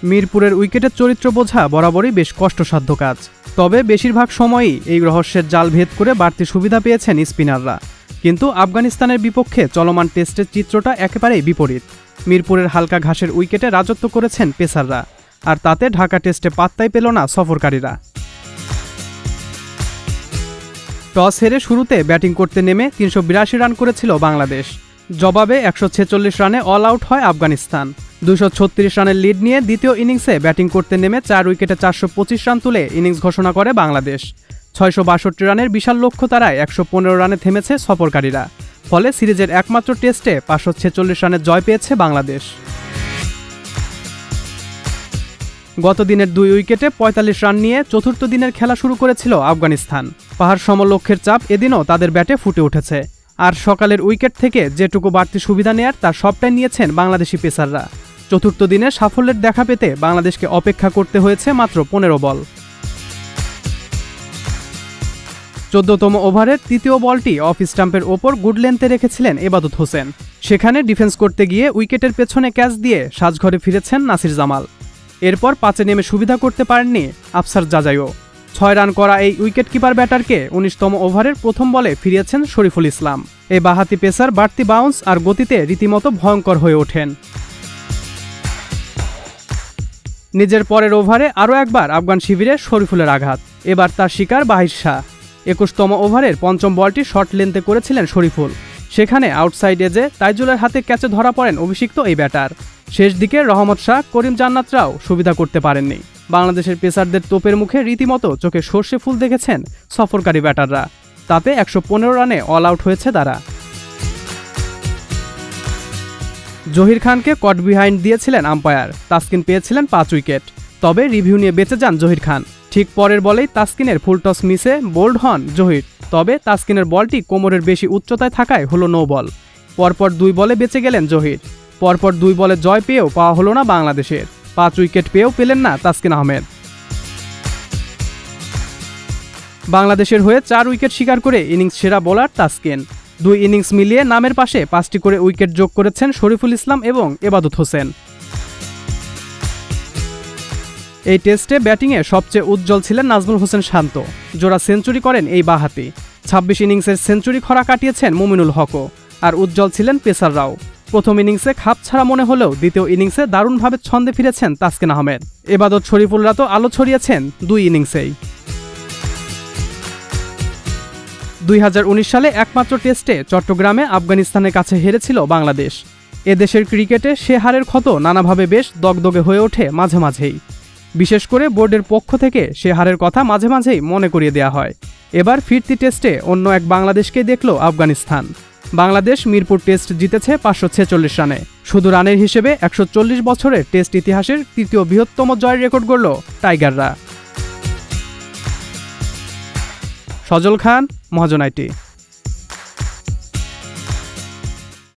মিরপুরের উইকেটের চরিত্র বোঝা বরাবরই বেশ কষ্টসাধ্য কাজ, তবে বেশিরভাগ সময়ই এই রহস্যের জাল ভেদ করে বাড়তি সুবিধা পেয়েছেন স্পিনাররা। কিন্তু আফগানিস্তানের বিপক্ষে চলমান টেস্টের চিত্রটা একেবারেই বিপরীত। মিরপুরের হালকা ঘাসের উইকেটে রাজত্ব করেছেন পেসাররা, আর তাতে ঢাকা টেস্টে পাত্তাই পেল না সফরকারীরা। টস হেরে শুরুতে ব্যাটিং করতে নেমে ৩৮২ রান করেছিল বাংলাদেশ। জবাবে ১৪৬ রানে অল আউট হয় আফগানিস্তান। ২৩৬ রানের লিড নিয়ে দ্বিতীয় ইনিংসে ব্যাটিং করতে নেমে ৪ উইকেটে ৪২৫ রান তুলে ইনিংস ঘোষণা করে বাংলাদেশ। ৬৬২ রানের বিশাল লক্ষ্য তারায় ১১৫ রানে থেমেছে সফরকারীরা। ফলে সিরিজের একমাত্র টেস্টে ৫৪৬ রানের জয় পেয়েছে বাংলাদেশ। গত দিনের ২ উইকেটে ৪৫ রান নিয়ে চতুর্থ দিনের খেলা শুরু করেছিল আফগানিস্তান। পাহাড় সম লক্ষ্যের চাপ এদিনও তাদের ব্যাটে ফুটে উঠেছে। আর সকালের উইকেট থেকে যেটুকু বাড়তি সুবিধা নেয়ার তার সবটাই নিয়েছেন বাংলাদেশি পেসাররা। চতুর্থ দিনে সাফল্যের দেখা পেতে বাংলাদেশকে অপেক্ষা করতে হয়েছে মাত্র ১৫ বল। ১৪তম ওভারের তৃতীয় বলটি অফ স্টাম্পের ওপর গুড লেন্থে রেখেছিলেন এবাদত হোসেন। সেখানে ডিফেন্স করতে গিয়ে উইকেটের পেছনে ক্যাচ দিয়ে সাজঘরে ফিরেছেন নাসির জামাল। এরপর পাঁচে নেমে সুবিধা করতে পারেননি আফসার জাজাইও। ৬ রান করা এই উইকেট কিপার ব্যাটারকে ১৯তম ওভারের প্রথম বলে ফিরিয়েছেন শরীফুল ইসলাম। এই বাঁহাতি পেসার বাড়তি বাউন্স আর গতিতে রীতিমতো ভয়ঙ্কর হয়ে ওঠেন। নিজের পরের ওভারে আরও একবার আফগান শিবিরে শরীফুলের আঘাত। এবার তার শিকার বাহির শাহ। ২১তম ওভারের পঞ্চম বলটি শর্ট লেন্থে করেছিলেন শরীফুল। সেখানে আউটসাইড এজে তাইজুলের হাতে ক্যাচে ধরা পড়েন অভিষিক্ত এই ব্যাটার। শেষ দিকে রহমত শাহ, করিম জান্নাতরাও সুবিধা করতে পারেননি। বাংলাদেশের পেসারদের তোপের মুখে রীতিমতো চোখে সর্ষে ফুল দেখেছেন সফরকারী ব্যাটাররা। তাতে ১১৫ রানে অল আউট হয়েছে তারা। জহির খানকে কট বিহাইন্ড দিয়েছিলেন আম্পায়ার। তাসকিন পেয়েছিলেন ৫ উইকেট। তবে রিভিউ নিয়ে বেঁচে যান জহির খান। ঠিক পরের বলেই তাসকিনের ফুল টস মিসে বোল্ড হন জহির। তবে তাসকিনের বলটি কোমরের বেশি উচ্চতায় থাকায় হলো নো বল। পরপর ২ বলে বেঁচে গেলেন জহির। পরপর ২ বলে জয় পেয়েও পাওয়া হলো না বাংলাদেশের। ৫ উইকেট পেয়েও পেলেন না তাসকিন আহমেদ। বাংলাদেশের হয়ে ৪ উইকেট শিকার করে ইনিংস সেরা বোলার তাসকিন। ২ ইনিংস মিলিয়ে নামের পাশে ৫টি করে উইকেট যোগ করেছেন শরীফুল ইসলাম এবং এবাদত হোসেন। এই টেস্টে ব্যাটিংয়ে সবচেয়ে উজ্জ্বল ছিলেন নাজমুল হোসেন শান্ত। জোড়া সেঞ্চুরি করেন এই বাঁহাতি। ২৬ ইনিংসের সেঞ্চুরি খরা কাটিয়েছেন মুমিনুল হকও। আর উজ্জ্বল ছিলেন পেসাররাও। প্রথম ইনিংসে খাপ ছাড়া মনে হলেও দ্বিতীয় ইনিংসে দারুণভাবে ছন্দে ফিরেছেন তাসকিন আহমেদ। এবাদত শরীফুলরা তো আলো ছড়িয়েছেন ২ ইনিংসেই। ২০১৯ সালে একমাত্র টেস্টে চট্টগ্রামে আফগানিস্তানের কাছে হেরেছিল বাংলাদেশ। এদেশের ক্রিকেটে সে হারের ক্ষত নানাভাবে বেশ দগদগে হয়ে ওঠে মাঝে মাঝেই। বিশেষ করে বোর্ডের পক্ষ থেকে সে হারের কথা মাঝে মাঝেই মনে করিয়ে দেওয়া হয়। এবার ফিরতি টেস্টে অন্য এক বাংলাদেশকে দেখল আফগানিস্তান। বাংলাদেশ মিরপুর টেস্ট জিতেছে ৫৪৬ রানে। শুধু রানের হিসেবে ১৪০ বছরের টেস্ট ইতিহাসের তৃতীয় বৃহত্তম জয়ের record গড়ল টাইগাররা। Sajal Khan, Mahajan IT.